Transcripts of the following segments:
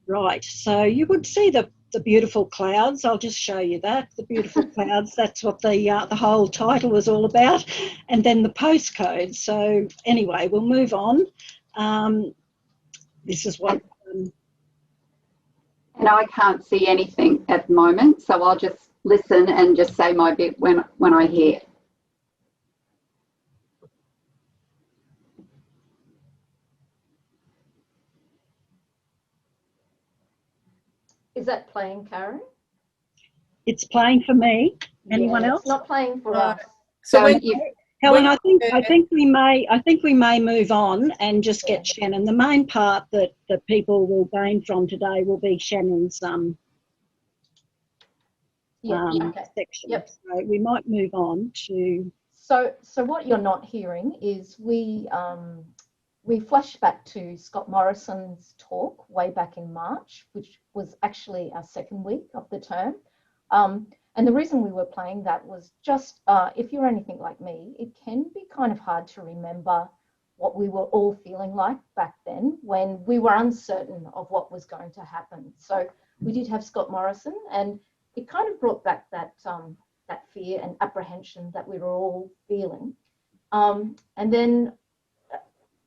Right, so you would see the beautiful clouds. I'll just show you that, the beautiful clouds. That's what the whole title was all about, and then the postcode. So anyway, we'll move on. This is what. And I can't see anything at the moment, so I'll just listen and just say my bit when I hear. Is that playing, Karen? It's playing for me. Anyone else? It's not playing for us. So Helen, I think we may move on and just get Shannon. The main part that people will gain from today will be Shannon's section. Yep. So we might move on to. So what you're not hearing is we flash back to Scott Morrison's talk way back in March, which was actually our second week of the term. And the reason we were playing that was just, if you're anything like me, it can be kind of hard to remember what we were all feeling like back then when we were uncertain of what was going to happen. So we did have Scott Morrison, and it kind of brought back that fear and apprehension that we were all feeling. And then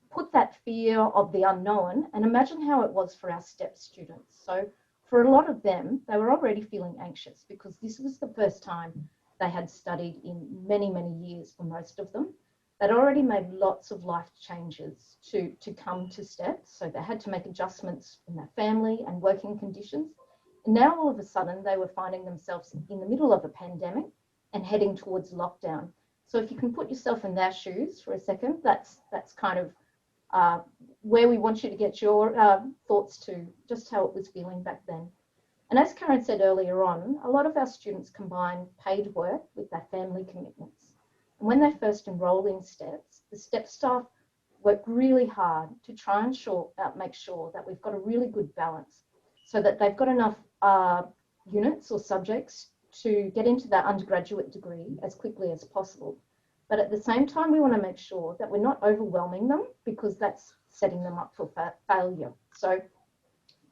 put that fear of the unknown and imagine how it was for our STEP students. So for a lot of them, they were already feeling anxious because this was the first time they had studied in many, many years for most of them. They'd already made lots of life changes to come to STEP, so they had to make adjustments in their family and working conditions. And now all of a sudden they were finding themselves in the middle of a pandemic and heading towards lockdown. So if you can put yourself in their shoes for a second, that's kind of where we want you to get your thoughts to just how it was feeling back then. And as Karen said earlier on, a lot of our students combine paid work with their family commitments. And when they first enroll in STEPs, the STEP staff work really hard to try and make sure that we've got a really good balance so that they've got enough units or subjects to get into their undergraduate degree as quickly as possible. But at the same time, we want to make sure that we're not overwhelming them because that's setting them up for failure. So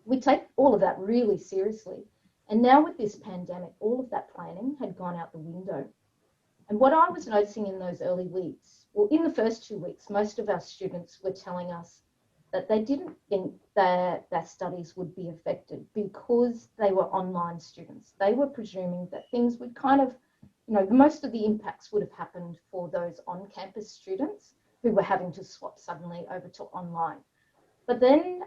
we take all of that really seriously. And now with this pandemic, all of that planning had gone out the window. And what I was noticing in those early weeks, well, in the first 2 weeks, most of our students were telling us that they didn't think their studies would be affected because they were online students. They were presuming that things would kind of, most of the impacts would have happened for those on-campus students who were having to swap suddenly over to online. But then,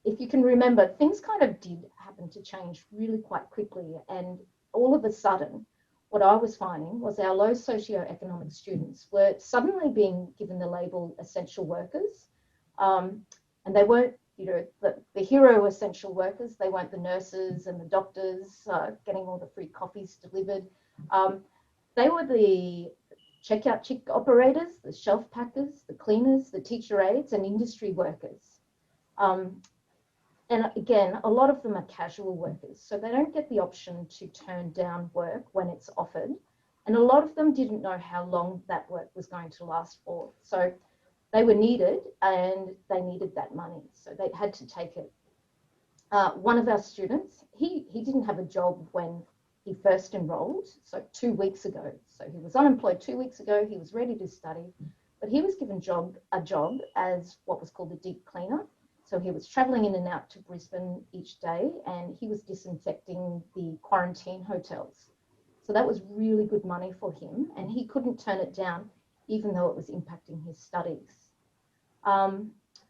if you can remember, things kind of did happen to change really quite quickly. And all of a sudden, what I was finding was our low socio-economic students were suddenly being given the label essential workers. And they weren't, the hero essential workers. They weren't the nurses and the doctors getting all the free coffees delivered. They were the checkout chick operators, the shelf packers, the cleaners, the teacher aides, and industry workers. And again, a lot of them are casual workers, so they don't get the option to turn down work when it's offered. And a lot of them didn't know how long that work was going to last for. So they were needed and they needed that money, so they had to take it. One of our students, he didn't have a job when he first enrolled, so 2 weeks ago. So he was unemployed 2 weeks ago, he was ready to study, but he was given a job as what was called a deep cleaner. So he was travelling in and out to Brisbane each day and he was disinfecting the quarantine hotels. So that was really good money for him and he couldn't turn it down even though it was impacting his studies.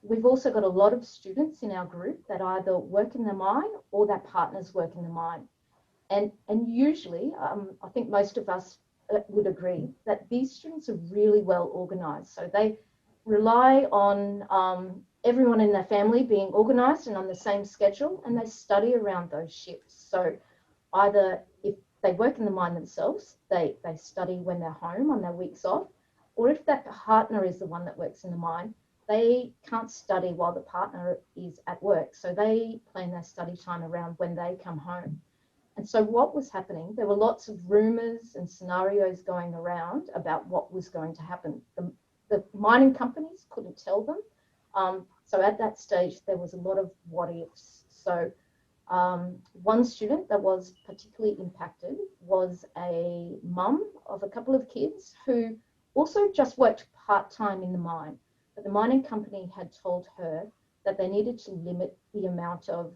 We've also got a lot of students in our group that either work in the mine or their partners work in the mine. And usually, I think most of us would agree that these students are really well organised. So they rely on everyone in their family being organised and on the same schedule, and they study around those shifts. So either if they work in the mine themselves, they study when they're home on their weeks off, or if that partner is the one that works in the mine, they can't study while the partner is at work. So they plan their study time around when they come home. And so what was happening, there were lots of rumours and scenarios going around about what was going to happen. The mining companies couldn't tell them. So at that stage, there was a lot of what ifs. So one student that was particularly impacted was a mum of a couple of kids who also just worked part-time in the mine, but the mining company had told her that they needed to limit the amount of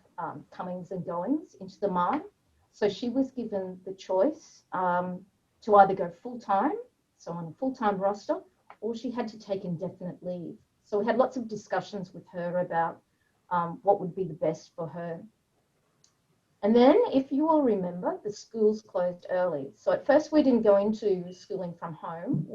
comings and goings into the mine. So she was given the choice to either go full-time, so on a full-time roster, or she had to take indefinite leave. So we had lots of discussions with her about what would be the best for her. And then, if you all remember, the schools closed early. So at first we didn't go into schooling from home.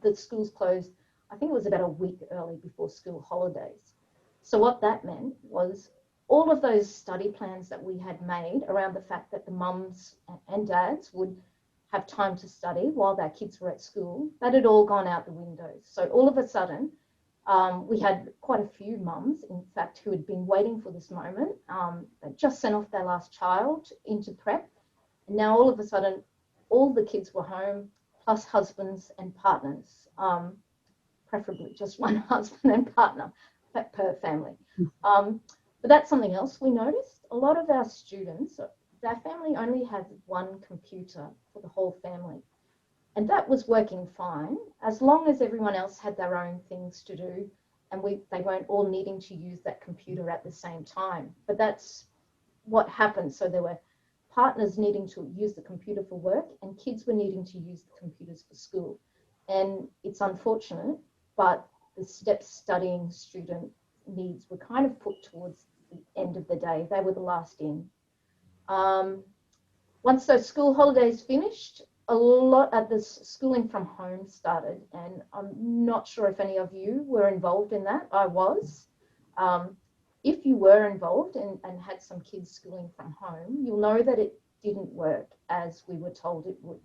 The schools closed, I think it was about a week early before school holidays. So what that meant was all of those study plans that we had made around the fact that the mums and dads would have time to study while their kids were at school, that had all gone out the window. So all of a sudden, we had quite a few mums, in fact, who had been waiting for this moment. They just sent off their last child into prep. And now all of a sudden, all the kids were home, plus husbands and partners, preferably just one husband and partner per family. But that's something else we noticed. A lot of our students, their family only had one computer for the whole family. And that was working fine, as long as everyone else had their own things to do and they weren't all needing to use that computer at the same time. But that's what happened. So there were partners needing to use the computer for work and kids were needing to use the computers for school. And it's unfortunate, but the step studying student needs were kind of put towards the end of the day. They were the last in. Once those school holidays finished, a lot of the schooling from home started, and I'm not sure if any of you were involved in that. I was. If you were involved and had some kids schooling from home, you'll know that it didn't work as we were told it would.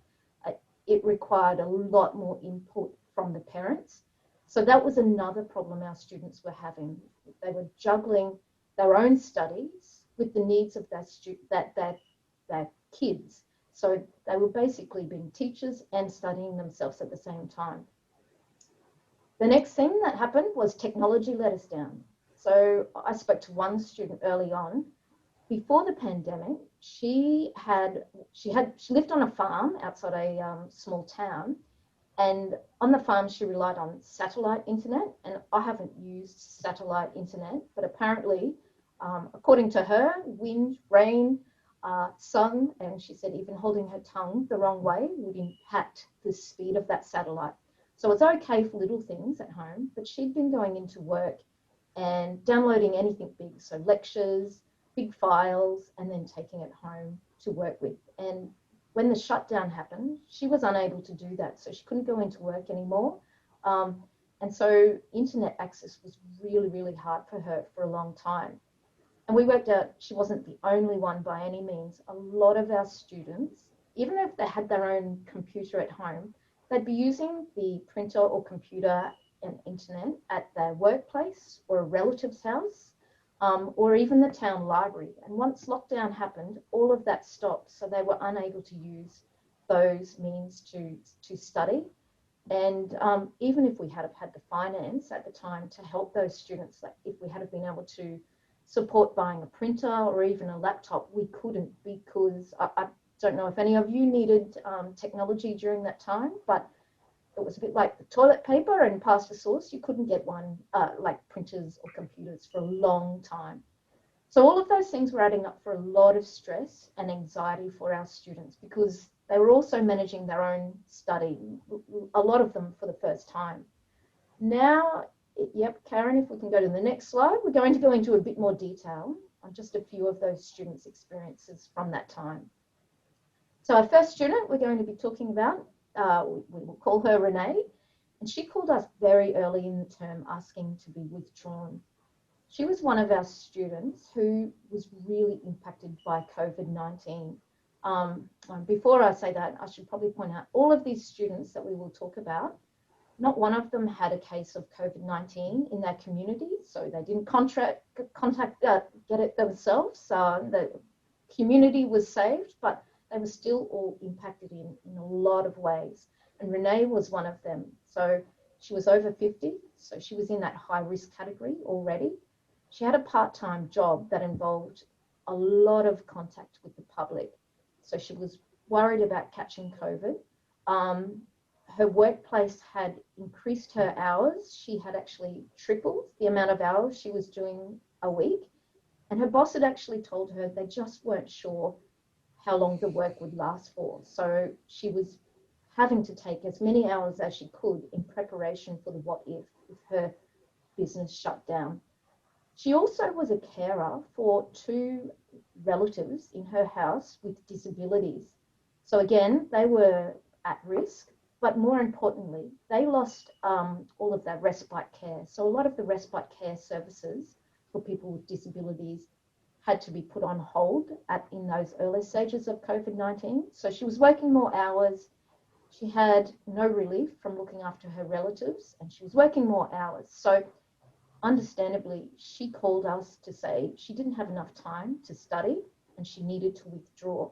It required a lot more input from the parents. So that was another problem our students were having. They were juggling their own studies with the needs of their kids. So they were basically being teachers and studying themselves at the same time. The next thing that happened was technology let us down. So I spoke to one student early on. Before the pandemic, she lived on a farm outside a small town, and on the farm she relied on satellite internet. And I haven't used satellite internet, but apparently, according to her, wind, rain, sun, and she said even holding her tongue the wrong way would impact the speed of that satellite. So it's okay for little things at home, but she'd been going into work and downloading anything big, so lectures, big files, and then taking it home to work with. And when the shutdown happened, she was unable to do that, so she couldn't go into work anymore. And so internet access was really, really hard for her for a long time. And we worked out she wasn't the only one by any means. A lot of our students, even if they had their own computer at home, they'd be using the printer or computer and internet at their workplace or a relative's house, or even the town library. And once lockdown happened, all of that stopped. So they were unable to use those means to study. And even if we had had the finance at the time to help those students, like if we had been able to support buying a printer or even a laptop, we couldn't, because I don't know if any of you needed technology during that time, but it was a bit like the toilet paper and pasta sauce. You couldn't get one like printers or computers for a long time. So all of those things were adding up for a lot of stress and anxiety for our students, because they were also managing their own study, a lot of them for the first time. Now, yep, Karen, if we can go to the next slide, we're going to go into a bit more detail on just a few of those students' experiences from that time. So our first student we're going to be talking about, we will call her Renee, and she called us very early in the term asking to be withdrawn. She was one of our students who was really impacted by COVID-19. Before I say that, I should probably point out all of these students that we will talk about, not one of them had a case of COVID-19 in their community, so they didn't get it themselves. The community was saved, but they were still all impacted in a lot of ways. And Renee was one of them. So she was over 50, so she was in that high risk category already. she had a part-time job that involved a lot of contact with the public. So she was worried about catching COVID. Her workplace had increased her hours. She had actually tripled the amount of hours she was doing a week. And her boss had actually told her they just weren't sure how long the work would last for. So she was having to take as many hours as she could in preparation for the what if her business shut down. She also was a carer for 2 relatives in her house with disabilities. So again, they were at risk, but more importantly, they lost all of their respite care. So a lot of the respite care services for people with disabilities had to be put on hold in those early stages of COVID-19. So she was working more hours. She had no relief from looking after her relatives, and she was working more hours. So understandably, she called us to say she didn't have enough time to study and she needed to withdraw.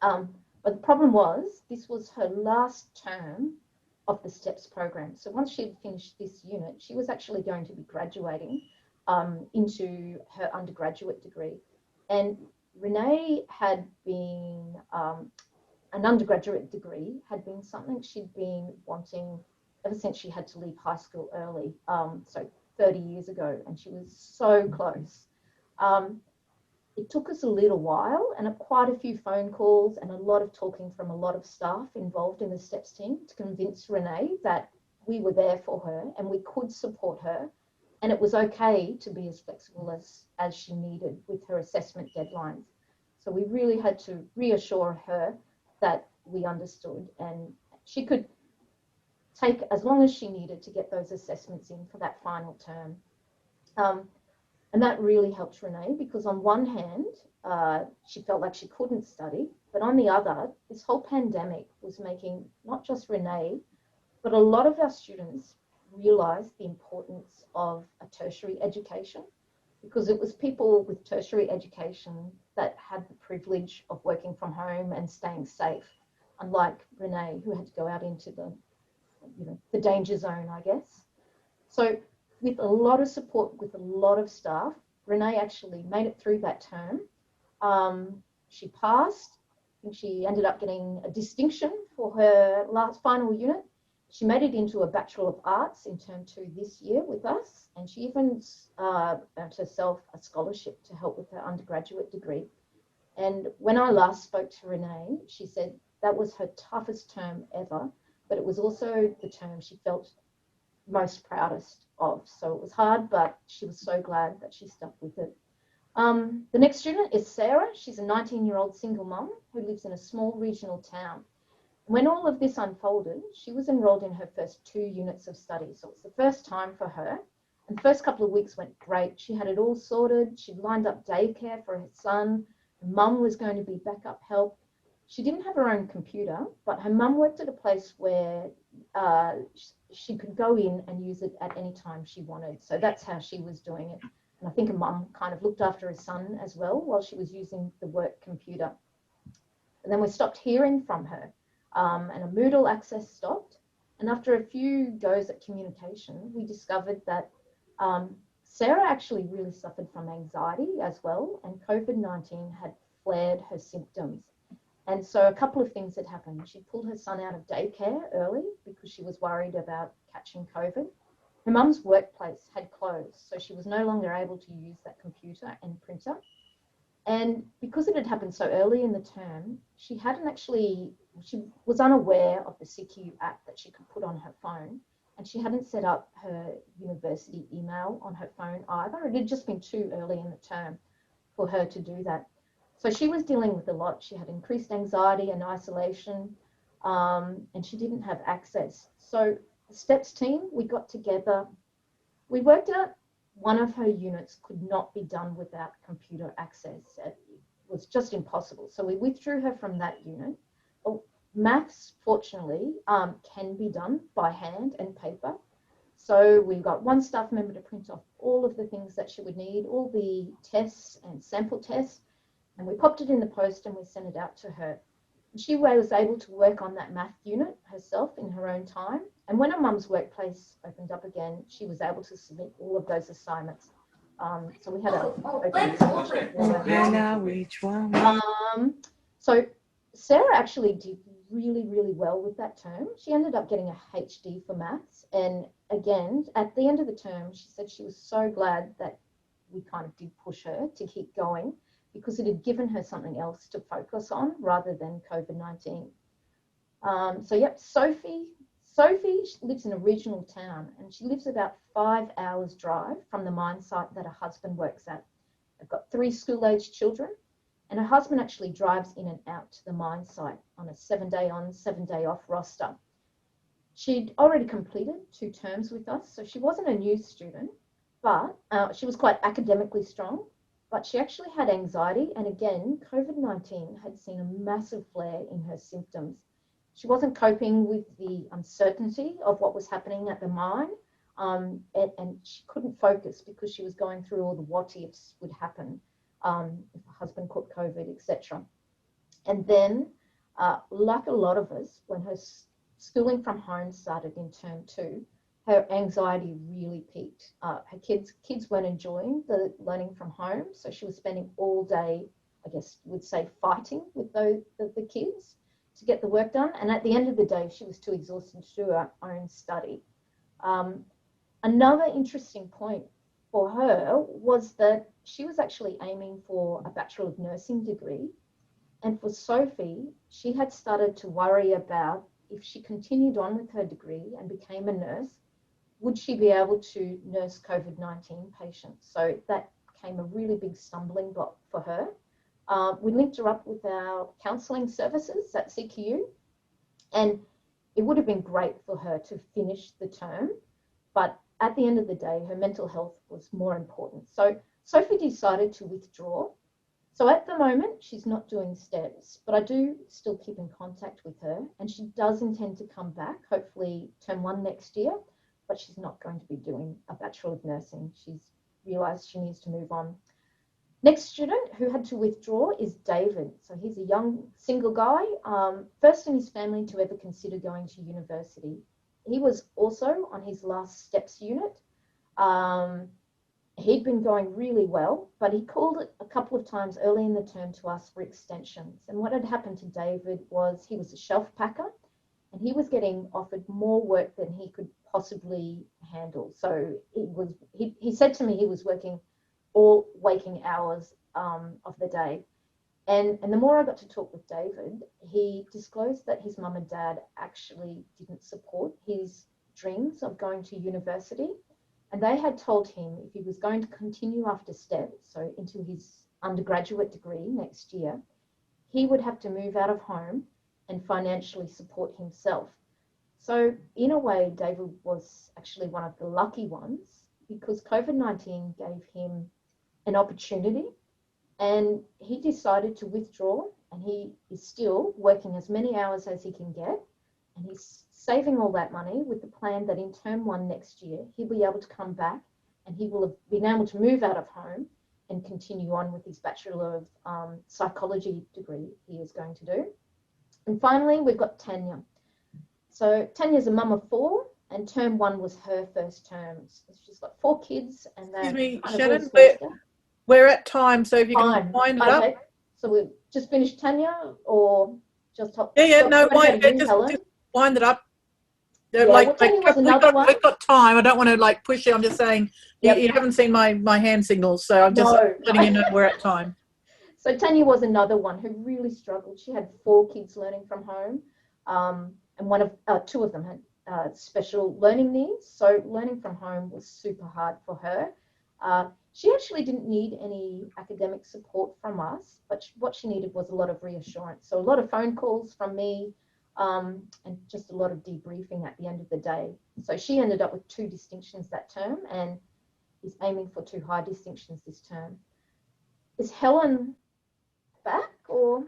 But the problem was, this was her last term of the STEPS program. So once she had finished this unit, she was actually going to be graduating into her undergraduate degree. And Renee had been, an undergraduate degree had been something she'd been wanting ever since she had to leave high school early, so 30 years ago, and she was so close. It took us a little while and quite a few phone calls and a lot of talking from a lot of staff involved in the STEPS team to convince Renee that we were there for her and we could support her, and it was okay to be as flexible as she needed with her assessment deadlines. So we really had to reassure her that we understood and she could take as long as she needed to get those assessments in for that final term. And that really helped Renee because on one hand, she felt like she couldn't study, but on the other, this whole pandemic was making not just Renee, but a lot of our students realised the importance of a tertiary education, because it was people with tertiary education that had the privilege of working from home and staying safe, unlike Renee, who had to go out into the danger zone, I guess. So with a lot of support, with a lot of staff, Renee actually made it through that term. She passed. I think she ended up getting a distinction for her final unit. She made it into a Bachelor of Arts in term 2 this year with us, and she even earned herself a scholarship to help with her undergraduate degree. And when I last spoke to Renee, she said that was her toughest term ever, but it was also the term she felt most proudest of. So it was hard, but she was so glad that she stuck with it. The next student is Sarah. She's a 19-year-old single mum who lives in a small regional town. When all of this unfolded, she was enrolled in her first 2 units of study. So it's the first time for her. And the first couple of weeks went great. She had it all sorted. She'd lined up daycare for her son. Her mum was going to be backup help. She didn't have her own computer, but her mum worked at a place where she could go in and use it at any time she wanted. So that's how she was doing it. And I think her mum kind of looked after her son as well while she was using the work computer. And then we stopped hearing from her, and a Moodle access stopped. And after a few goes at communication, we discovered that Sarah actually really suffered from anxiety as well, and COVID-19 had flared her symptoms. And so a couple of things had happened. She pulled her son out of daycare early because she was worried about catching COVID. Her mum's workplace had closed, so she was no longer able to use that computer and printer. And because it had happened so early in the term, she was unaware of the CQ app that she could put on her phone, and she hadn't set up her university email on her phone either. It had just been too early in the term for her to do that. So she was dealing with a lot. She had increased anxiety and isolation, and she didn't have access. So the STEPS team, we got together. We worked out one of her units could not be done without computer access. It was just impossible. So we withdrew her from that unit. Maths, fortunately, can be done by hand and paper. So we got one staff member to print off all of the things that she would need, all the tests and sample tests, and we popped it in the post and we sent it out to her. And she was able to work on that math unit herself in her own time. And when her mum's workplace opened up again, she was able to submit all of those assignments. So we had a which one? So Sarah actually did really, really well with that term. She ended up getting a HD for maths. And again, at the end of the term, she said she was so glad that we kind of did push her to keep going because it had given her something else to focus on rather than COVID-19. So yep, Sophie lives in a regional town and she lives about 5 hours drive from the mine site that her husband works at. They've got 3 school-aged children and her husband actually drives in and out to the mine site on a 7-day on, 7-day off roster. She'd already completed 2 terms with us, so she wasn't a new student, but she was quite academically strong, but she actually had anxiety. And again, COVID-19 had seen a massive flare in her symptoms. She wasn't coping with the uncertainty of what was happening at the mine, and she couldn't focus because she was going through all the what ifs would happen if her husband caught COVID, etc. And then, like a lot of us, when her schooling from home started in term 2, her anxiety really peaked. Her kids weren't enjoying the learning from home, so she was spending all day, I guess would say, fighting with the kids to get the work done. And at the end of the day, she was too exhausted to do her own study. Another interesting point for her was that she was actually aiming for a Bachelor of Nursing degree. And for Sophie, she had started to worry about if she continued on with her degree and became a nurse, would she be able to nurse COVID-19 patients? So that became a really big stumbling block for her. We linked her up with our counselling services at CQU, and it would have been great for her to finish the term, but at the end of the day, her mental health was more important. So Sophie decided to withdraw. So at the moment, she's not doing STEPS, but I do still keep in contact with her, and she does intend to come back, hopefully term 1 next year, but she's not going to be doing a Bachelor of Nursing. She's realised she needs to move on. Next student who had to withdraw is David. So he's a young single guy, first in his family to ever consider going to university. He was also on his last STEPS unit. He'd been going really well, but he called it a couple of times early in the term to ask for extensions. And what had happened to David was he was a shelf packer and he was getting offered more work than he could possibly handle. So he said to me he was working all waking hours of the day. And the more I got to talk with David, he disclosed that his mum and dad actually didn't support his dreams of going to university. And they had told him if he was going to continue after STEP, so into his undergraduate degree next year, he would have to move out of home and financially support himself. So in a way, David was actually one of the lucky ones because COVID-19 gave him an opportunity and he decided to withdraw, and he is still working as many hours as he can get, and he's saving all that money with the plan that in term 1 next year, he'll be able to come back and he will have been able to move out of home and continue on with his Bachelor of Psychology degree he is going to do. And finally, we've got Tanya. So Tanya's a mum of 4, and term 1 was her first term. She's got 4 kids, and Excuse me, kind of Shannon, all we're at time, so if you can wind it up. So we've just finished Tanya, or just hop? Yeah, so no, just wind it up. Yeah, well, Tanya was another one. We've got time. I don't want to like push you. I'm just saying you haven't seen my hand signals, so I'm just letting you know we're at time. So Tanya was another one who really struggled. She had 4 kids learning from home, and 2 of them had special learning needs. So learning from home was super hard for her. She actually didn't need any academic support from us, but what she needed was a lot of reassurance. So a lot of phone calls from me, and just a lot of debriefing at the end of the day. So she ended up with 2 distinctions that term and is aiming for 2 high distinctions this term. Is Helen back or?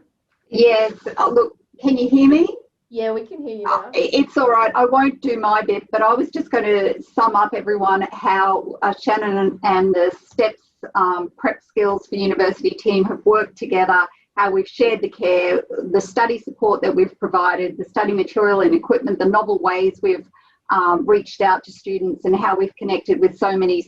Yes. Oh, look, can you hear me? Yeah, we can hear you now. It's all right. I won't do my bit, but I was just going to sum up everyone how Shannon and the STEPS prep skills for university team have worked together, how we've shared the care, the study support that we've provided, the study material and equipment, the novel ways we've reached out to students, and how we've connected with so many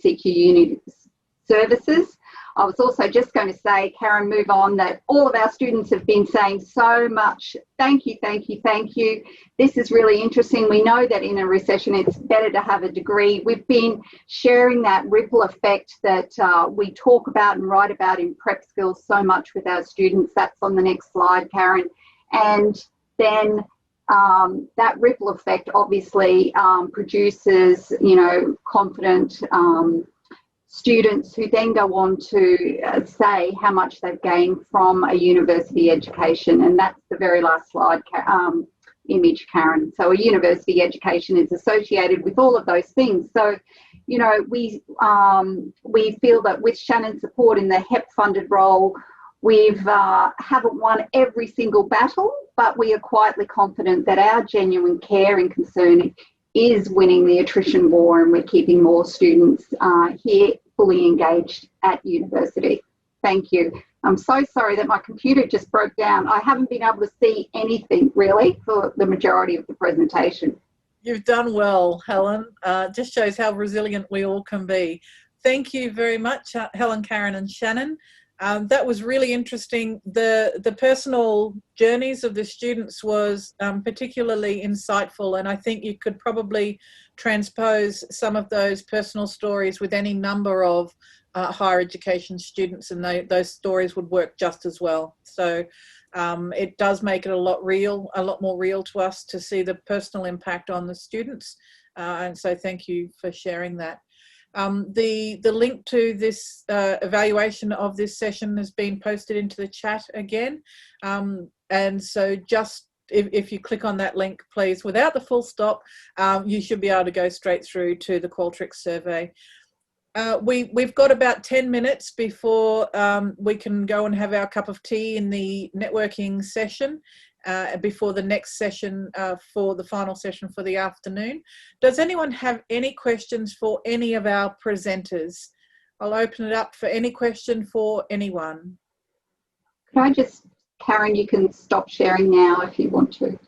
services. I was also just going to say, Karen, move on, that all of our students have been saying so much, thank you, thank you, thank you. This is really interesting. We know that in a recession, it's better to have a degree. We've been sharing that ripple effect that we talk about and write about in prep skills so much with our students. That's on the next slide, Karen. And then that ripple effect obviously produces, you know, confident students who then go on to say how much they've gained from a university education. And that's the very last slide image, Karen. So a university education is associated with all of those things. So, you know, we feel that with Shannon's support in the HEPPP funded role, we've haven't won every single battle, but we are quietly confident that our genuine care and concern is winning the attrition war, and we're keeping more students here fully engaged at university. Thank you. I'm so sorry that my computer just broke down. I haven't been able to see anything really for the majority of the presentation. You've done well, Helen. Just shows how resilient we all can be. Thank you very much, Helen, Karen and Shannon. That was really interesting. The personal journeys of the students was particularly insightful, and I think you could probably transpose some of those personal stories with any number of higher education students, and those stories would work just as well. So it does make it a lot more real to us to see the personal impact on the students, and so thank you for sharing that. The link to this evaluation of this session has been posted into the chat again, and so just if you click on that link, please, without the full stop, you should be able to go straight through to the Qualtrics survey. We've got about 10 minutes before we can go and have our cup of tea in the networking session before the next session for the final session for the afternoon. Does anyone have any questions for any of our presenters? I'll open it up for any question for anyone. Could I just, Karen, you can stop sharing now if you want to.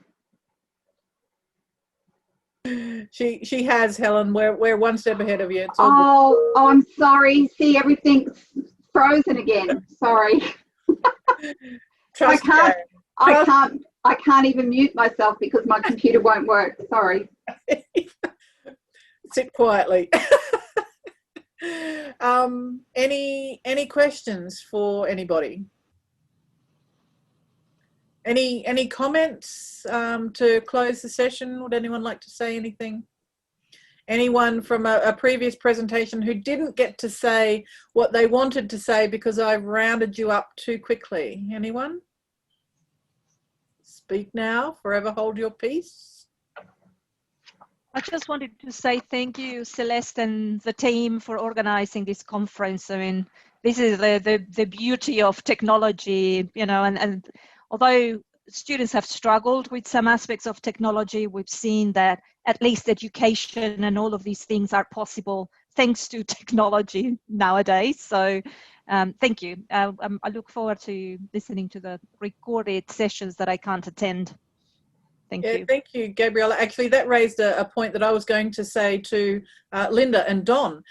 She has, Helen. We're one step ahead of you. It's all good. I'm sorry. See, everything's frozen again. Sorry. I can't even mute myself because my computer won't work. Sorry. Sit quietly. Any questions for anybody? Any comments to close the session? Would anyone like to say anything? Anyone from a previous presentation who didn't get to say what they wanted to say because I rounded you up too quickly? Anyone? Speak now, forever hold your peace. I just wanted to say thank you, Celeste and the team, for organizing this conference. I mean, this is the beauty of technology, you know, and although students have struggled with some aspects of technology, we've seen that at least education and all of these things are possible thanks to technology nowadays. So thank you. I look forward to listening to the recorded sessions that I can't attend. Thank you. Thank you, Gabriella. Actually, that raised a point that I was going to say to Linda and Don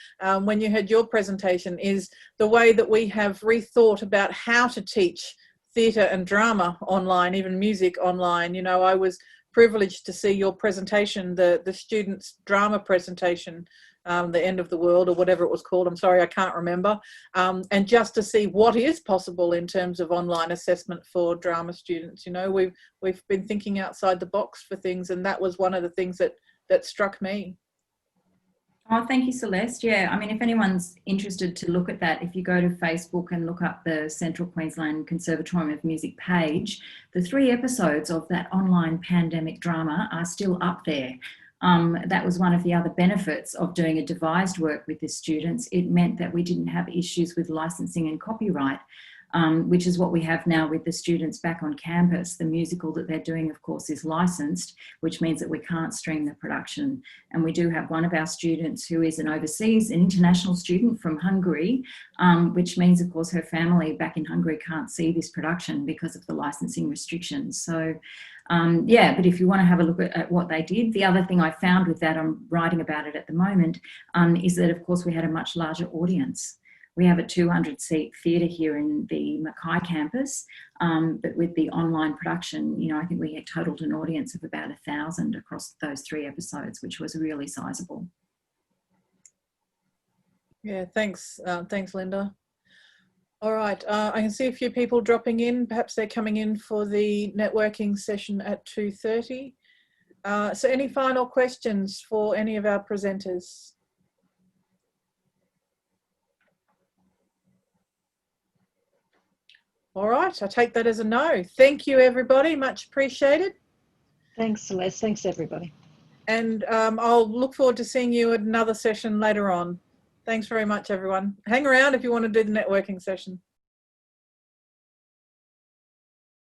when you had your presentation, is the way that we have rethought about how to teach theatre and drama online, even music online. You know, I was privileged to see your presentation, the students' drama presentation, The End of the World, or whatever it was called. I'm sorry, I can't remember. And just to see what is possible in terms of online assessment for drama students. You know, we've been thinking outside the box for things, and that was one of the things that struck me. Oh, thank you, Celeste. Yeah, I mean, if anyone's interested to look at that, if you go to Facebook and look up the Central Queensland Conservatorium of Music page, the 3 episodes of that online pandemic drama are still up there. That was one of the other benefits of doing a devised work with the students. It meant that we didn't have issues with licensing and copyright, which is what we have now with the students back on campus. The musical that they're doing, of course, is licensed, which means that we can't stream the production. And we do have one of our students who is an international student from Hungary, which means, of course, her family back in Hungary can't see this production because of the licensing restrictions. So, yeah, but if you want to have a look at what they did, the other thing I found with that, I'm writing about it at the moment, is that, of course, we had a much larger audience. We have a 200-seat theatre here in the Mackay campus, but with the online production, you know, I think we had totaled an audience of about 1,000 across those 3 episodes, which was really sizable. Yeah, thanks, Linda. All right, I can see a few people dropping in. Perhaps they're coming in for the networking session at 2:30. So any final questions for any of our presenters? All right, I take that as a no. Thank you, everybody. Much appreciated. Thanks, Celeste. Thanks, everybody. And I'll look forward to seeing you at another session later on. Thanks very much, everyone. Hang around if you want to do the networking session.